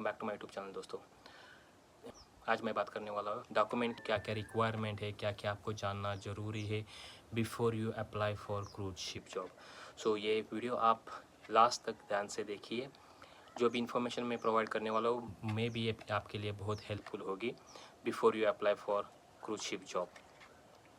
Back to my YouTube channel दोस्तों। आज मैं बात करने वाला हूँ डॉक्यूमेंट क्या क्या रिक्वायरमेंट है, क्या क्या आपको जानना ज़रूरी है before you apply for cruise ship job. So ये वीडियो आप लास्ट तक ध्यान से देखिए। जो भी इंफॉर्मेशन मैं प्रोवाइड करने वाला हूँ मे भी ये आपके लिए बहुत हेल्पफुल होगी before you apply for cruise ship job.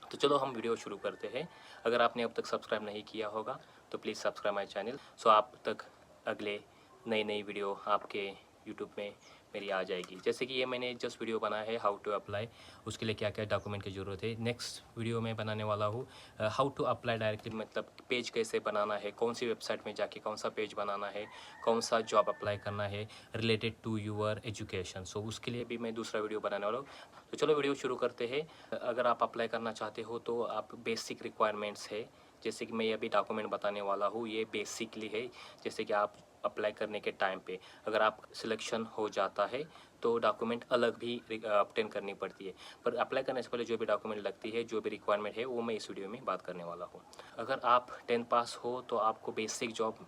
तो चलो हम वीडियो शुरू करते हैं। अगर आपने अब तक सब्सक्राइब नहीं किया होगा तो प्लीज़ सब्सक्राइब माय चैनल, सो आप तक अगले नई वीडियो आपके यूट्यूब में मेरी आ जाएगी। जैसे कि ये मैंने जस्ट वीडियो बनाया है हाउ टू अप्लाई, उसके लिए क्या क्या डॉक्यूमेंट की ज़रूरत है। नेक्स्ट वीडियो में बनाने वाला हूँ हाउ टू अप्लाई डायरेक्टली, मतलब पेज कैसे बनाना है, कौन सी वेबसाइट में जाके कौन सा पेज बनाना है, कौन सा जॉब अप्लाई करना है रिलेटेड टू यूर एजुकेशन। सो उसके लिए भी मैं दूसरा वीडियो बनाने वाला हूँ। तो चलो वीडियो शुरू करते हैं। अगर आप अप्लाई करना चाहते हो तो आप बेसिक रिक्वायरमेंट्स है, जैसे कि मैं ये अभी डॉक्यूमेंट बताने वाला हूँ ये बेसिकली है। जैसे कि आप अप्लाई करने के टाइम पे अगर आप सिलेक्शन हो जाता है तो डॉक्यूमेंट अलग भी ऑब्टेन करनी पड़ती है, पर अप्लाई करने से पहले जो भी डॉक्यूमेंट लगती है, जो भी रिक्वायरमेंट है, वो मैं इस वीडियो में बात करने वाला हूँ। अगर आप 10 पास हो तो आपको बेसिक जॉब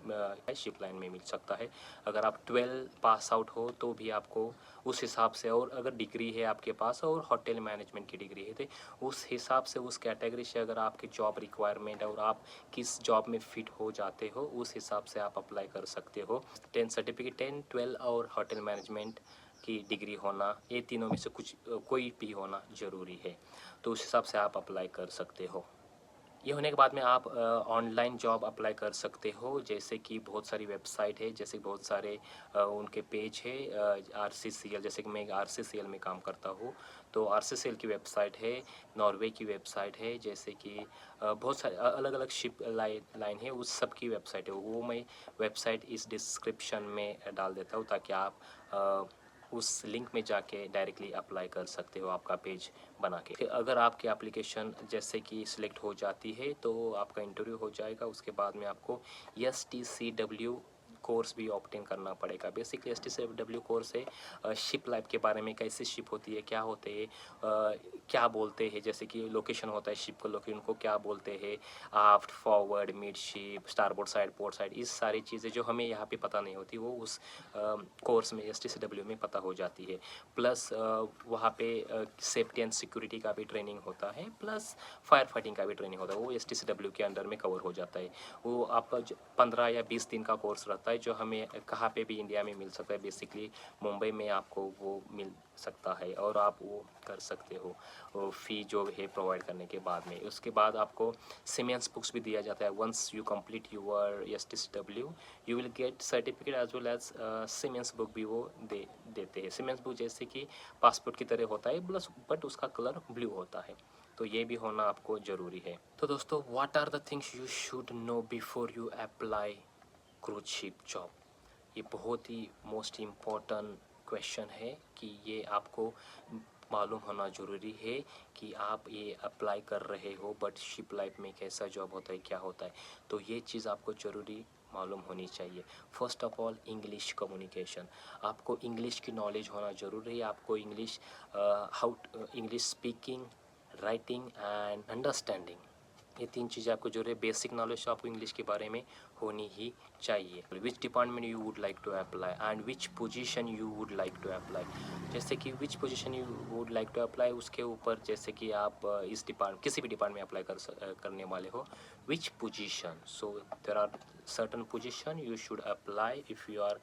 शिप लाइन में मिल सकता है। अगर आप 12 पास आउट हो तो भी आपको उस हिसाब से, और अगर डिग्री है आपके पास और होटल मैनेजमेंट की डिग्री है तो उस हिसाब से उस कैटेगरी से अगर आपकी जॉब रिक्वायरमेंट है और आप किस जॉब में फिट हो जाते हो उस हिसाब से आप अप्लाई कर सकते हो। 10 सर्टिफिकेट, 10, 12 और होटल मैनेजमेंट की डिग्री होना, ये तीनों में से कुछ कोई भी होना ज़रूरी है, तो उस हिसाब से आप अप्लाई कर सकते हो। ये होने के बाद में आप ऑनलाइन जॉब अप्लाई कर सकते हो। जैसे कि बहुत सारी वेबसाइट है, जैसे कि बहुत सारे उनके पेज है। RCCL, जैसे कि मैं RCCL में काम करता हूँ तो RCCL की वेबसाइट है, नॉर्वे की वेबसाइट है, जैसे कि बहुत सारे अलग अलग शिप लाइन है, उस सब की वेबसाइट है। वो मैं वेबसाइट इस डिस्क्रिप्शन में डाल देता हूँ ताकि आप उस लिंक में जाके डायरेक्टली अप्लाई कर सकते हो आपका पेज बना के। अगर आपकी एप्लीकेशन जैसे कि सिलेक्ट हो जाती है तो आपका इंटरव्यू हो जाएगा। उसके बाद में आपको STCW कोर्स भी ऑप्टेन करना पड़ेगा। बेसिकली STCW कोर्स है शिप लाइफ के बारे में, कैसे शिप होती है, क्या होते हैं, क्या बोलते हैं, जैसे कि लोकेशन होता है शिप का, लोकेशन को क्या बोलते हैं, aft, forward, mid ship, starboard side, port side, इस सारी चीज़ें जो हमें यहाँ पे पता नहीं होती वो उस कोर्स में STCW में पता हो जाती है। प्लस वहाँ पे सेफ्टी एंड सिक्योरिटी का भी ट्रेनिंग होता है, प्लस फायर फाइटिंग का भी ट्रेनिंग होता है, वो STCW के अंडर में कवर हो जाता है। वो आपका 15 या 20 दिन का कोर्स रहता है जो हमें कहाँ पे भी इंडिया में मिल सकता है। बेसिकली मुंबई में आपको वो मिल सकता है और आप वो कर सकते हो वो फ़ी जो है प्रोवाइड करने के बाद में। उसके बाद आपको सीमेंस बुक्स भी दिया जाता है। Once you complete your STCW you will get certificate as well as seaman's book भी वो देते हैं। सीमेंस बुक जैसे कि पासपोर्ट की तरह होता है प्लस, बट उसका कलर ब्लू होता है, तो ये भी होना आपको ज़रूरी है। तो दोस्तों, what are the things you should know before you apply cruise ship job. ये बहुत ही मोस्ट इम्पॉर्टेंट क्वेश्चन है कि ये आपको मालूम होना ज़रूरी है कि आप ये अप्लाई कर रहे हो, बट शिप लाइफ में कैसा जॉब होता है, क्या होता है, तो ये चीज़ आपको ज़रूरी मालूम होनी चाहिए। First of all, English communication, आपको इंग्लिश की नॉलेज होना ज़रूरी है। आपको English English speaking, writing and understanding, ये 3 चीज़ें आपको जो है बेसिक नॉलेज आपको इंग्लिश के बारे में होनी ही चाहिए। Which department you would like to apply and which position you would like to apply. जैसे कि which position you would like to apply, उसके ऊपर जैसे कि आप इस डिपार्टमेंट, किसी भी डिपार्टमेंट में अप्लाई करने वाले हो, which position, so there are certain position you should apply if you are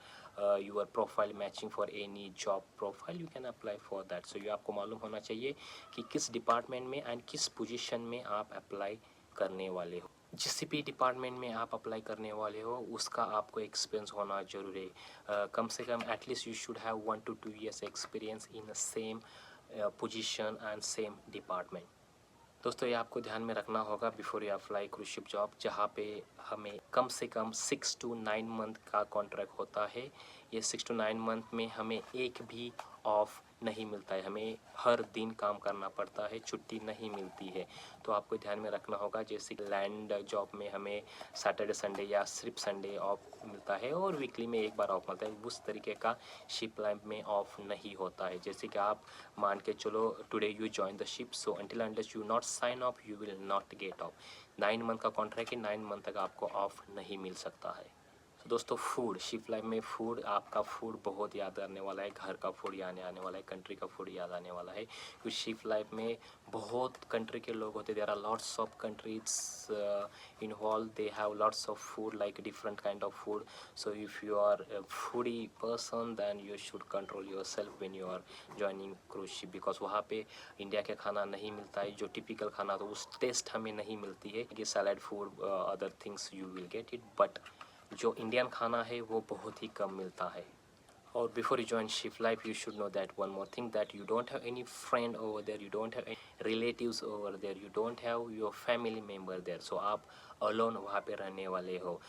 your profile matching for any job profile, you can apply for that. So ये आपको मालूम होना चाहिए कि किस डिपार्टमेंट में एंड किस पोजीशन में आप अप्लाई करने वाले हो। जिस भी डिपार्टमेंट में आप अप्लाई करने वाले हो उसका आपको एक्सपीरियंस होना जरूरी है। कम से कम at least you should have 1 to 2 years experience in the same position and same department. दोस्तों, ये आपको ध्यान में रखना होगा before you apply cruise ship job, जहाँ पे हमें कम से कम 6 to 9 मंथ का कॉन्ट्रैक्ट होता है। ये 6 to 9 मंथ में हमें एक भी ऑफ नहीं मिलता है, हमें हर दिन काम करना पड़ता है, छुट्टी नहीं मिलती है। तो आपको ध्यान में रखना होगा, जैसे लैंड जॉब में हमें सैटरडे संडे या सिर्फ संडे ऑफ मिलता है और वीकली में एक बार ऑफ मिलता है, उस तरीके का शिप लाइन में ऑफ नहीं होता है। जैसे कि आप मान के चलो today you join the ship, so until unless you not sign off you will not get off. 9 month का कॉन्ट्रैक्ट है, 9 मंथ तक आपको ऑफ नहीं मिल सकता है। तो दोस्तों फूड, शिप लाइफ में फूड, आपका फूड बहुत याद आने वाला है, घर का फूड याद आने वाला है, कंट्री का फूड याद आने वाला है, क्योंकि शिप लाइफ में बहुत कंट्री के लोग होते, there are lots of countries involve, they have lots of food like different kind of food. So if you are foodie person then you should control your self when you are joining cruise ship, because वहाँ पे India के खाना नहीं मिलता है, जो typical खाना तो उस टेस्ट हमें नहीं मिलती है. ये salad food other things you will get it, but जो इंडियन खाना है वो बहुत ही कम मिलता है. और before you join ship life you should know that one more thing, that you don't have any friend over there, you don't have any relatives over there, you don't have your family member there. So आप alone वहाँ पे रहने वाले हो.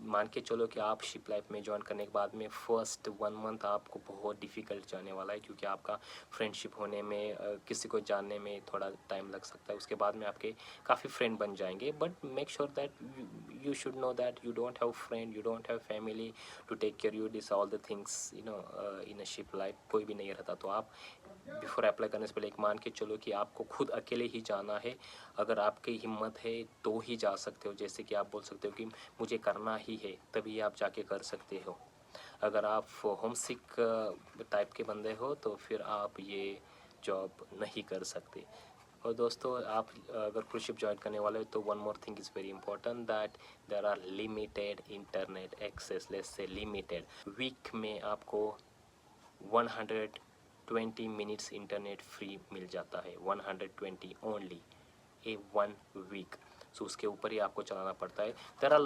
मान के चलो कि आप शिप लाइफ में ज्वाइन करने के बाद में फर्स्ट 1 मंथ आपको बहुत डिफ़िकल्ट जाने वाला है, क्योंकि आपका फ्रेंडशिप होने में किसी को जानने में थोड़ा टाइम लग सकता है. उसके बाद में आपके काफ़ी फ्रेंड बन जाएंगे, but make sure that you should know that you don't have friend, you don't have family to take care you this all the things, you know, in a ship life कोई भी नहीं रहता. तो आप before apply करने से पहले एक मान के चलो कि आपको खुद अकेले ही जाना है. अगर आपकी हिम्मत है तो ही जा सकते हो, जैसे कि आप बोल सकते हो कि मुझे करना ही है, तभी आप जाके कर सकते हो. अगर आप होम सिक टाइप के बंदे हो तो फिर आप ये जॉब नहीं कर सकते. और दोस्तों आप अगर क्रूज शिप ज्वाइन करने वाले हो तो one more thing is very important, that there are limited internet access. Let's say limited, week में आपको 120 मिनट्स इंटरनेट फ्री मिल जाता है, 120 ओनली ए 1 वीक. सो उसके ऊपर ही आपको चलाना पड़ता है. There are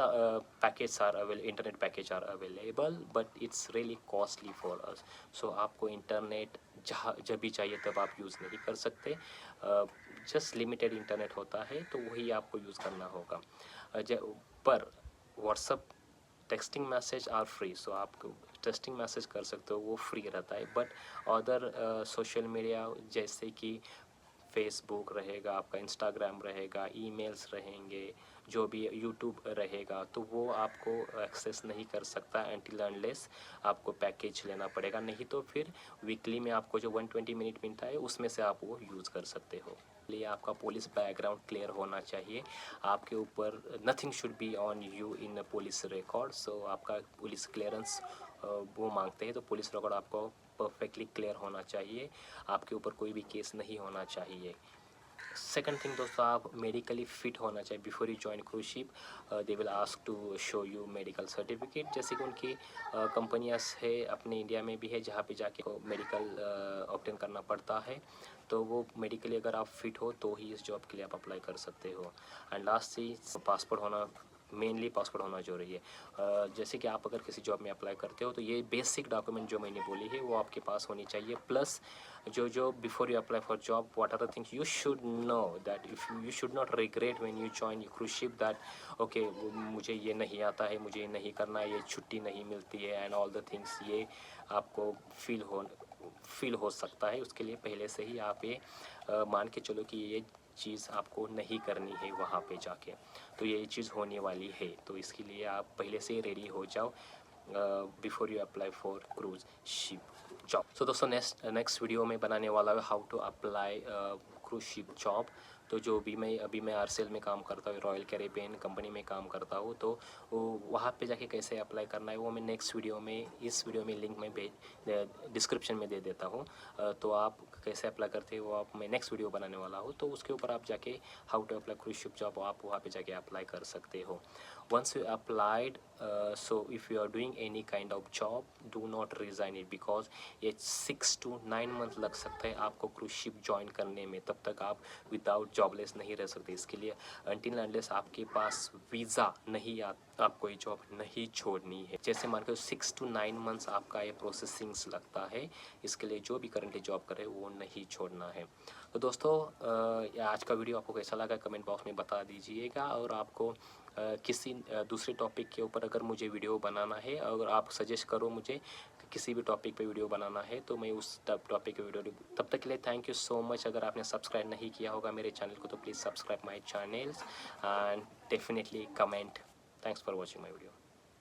package are available, internet package are available, but it's really costly for us. So आपको इंटरनेट जहाँ जब भी चाहिए तब आप यूज़ नहीं कर सकते. जस्ट लिमिटेड इंटरनेट होता है तो वही आपको यूज़ करना होगा. पर WhatsApp texting message are free, so आप टेक्सटिंग मैसेज कर सकते हो, वो फ्री रहता है. बट अदर सोशल मीडिया जैसे कि फेसबुक रहेगा, आपका इंस्टाग्राम रहेगा, ईमेल्स रहेंगे, जो भी यूट्यूब रहेगा, तो वो आपको एक्सेस नहीं कर सकता अनटिल अनलेस आपको पैकेज लेना पड़ेगा. नहीं तो फिर वीकली में आपको जो 120 मिनट मिलता है उसमें से आप वो यूज़ कर सकते हो. लिए आपका पुलिस बैकग्राउंड क्लियर होना चाहिए. आपके ऊपर nothing should be on you in police record. So आपका पुलिस क्लियरेंस वो मांगते हैं, तो पुलिस रिकॉर्ड आपको परफेक्टली क्लियर होना चाहिए. आपके ऊपर कोई भी केस नहीं होना चाहिए. सेकंड थिंग दोस्तों, आप मेडिकली फिट होना चाहिए. Before you join cruise ship they will ask to show you medical certificate, जैसे कि उनकी कंपनियाँ है अपने इंडिया में भी है जहाँ पे जाके मेडिकल ऑब्टेन करना पड़ता है. तो वो मेडिकली अगर आप फिट हो तो ही इस जॉब के लिए आप अप्लाई कर सकते हो. एंड लास्ट चीज़, पासपोर्ट होना, मेनली पासपोर्ट होना जरूरी है. जैसे कि आप अगर किसी जॉब में अप्लाई करते हो तो ये बेसिक डॉक्यूमेंट जो मैंने बोली है वो आपके पास होनी चाहिए. प्लस जो before you apply for job what are the things you should know, that if you should not regret when you join cruise ship, that okay मुझे ये नहीं आता है, मुझे ये नहीं करना है, ये छुट्टी नहीं मिलती है एंड ऑल द थिंग्स. ये आपको फील हो सकता है. उसके लिए पहले से ही आप ये मान के चलो कि ये चीज़ आपको नहीं करनी है वहाँ पे जाके, तो ये चीज़ होने वाली है. तो इसके लिए आप पहले से ही रेडी हो जाओ before you apply for cruise ship job. So दोस्तों नेक्स्ट वीडियो में बनाने वाला है how to apply cruise ship job. तो जो भी मैं आरसेल में काम करता हूँ, रॉयल कैरेबियन कंपनी में काम करता हूँ, तो वहाँ पे जाके कैसे अप्लाई करना है वो मैं नेक्स्ट वीडियो में, इस वीडियो में लिंक में डिस्क्रिप्शन में दे देता हूँ. तो आप कैसे अप्लाई करते हो वो आप मैं नेक्स्ट वीडियो बनाने वाला हूँ, तो उसके ऊपर आप जाके how to apply cruise ship job आप वहाँ पे जाके अप्लाई कर सकते हो. once you applied, so if you are doing any kind of job, do not resign it, because ये 6 to 9 मंथ लग सकता है आपको क्रूज शिप ज्वाइन करने में. तब तक आप विदाउट जॉबलेस नहीं रह सकते. इसके लिए अनटिल अनलेस आपके पास वीज़ा नहीं आपको ये जॉब नहीं छोड़नी है. जैसे मान के 6 to 9 मंथ्स आपका ये प्रोसेसिंग्स लगता है. इसके लिए जो भी करंटली जॉब करे वो नहीं छोड़ना है. तो दोस्तों आज का वीडियो आपको कैसा लगा कमेंट बॉक्स में बता दीजिएगा. और आपको किसी दूसरे टॉपिक के ऊपर अगर मुझे वीडियो बनाना है, अगर आप सजेस्ट करो मुझे किसी भी टॉपिक पे वीडियो बनाना है, तो मैं उस टॉपिक पे वीडियो. तब तक के लिए थैंक यू सो मच. अगर आपने सब्सक्राइब नहीं किया होगा मेरे चैनल को तो please subscribe my channels and definitely comment. Thanks for watching my video.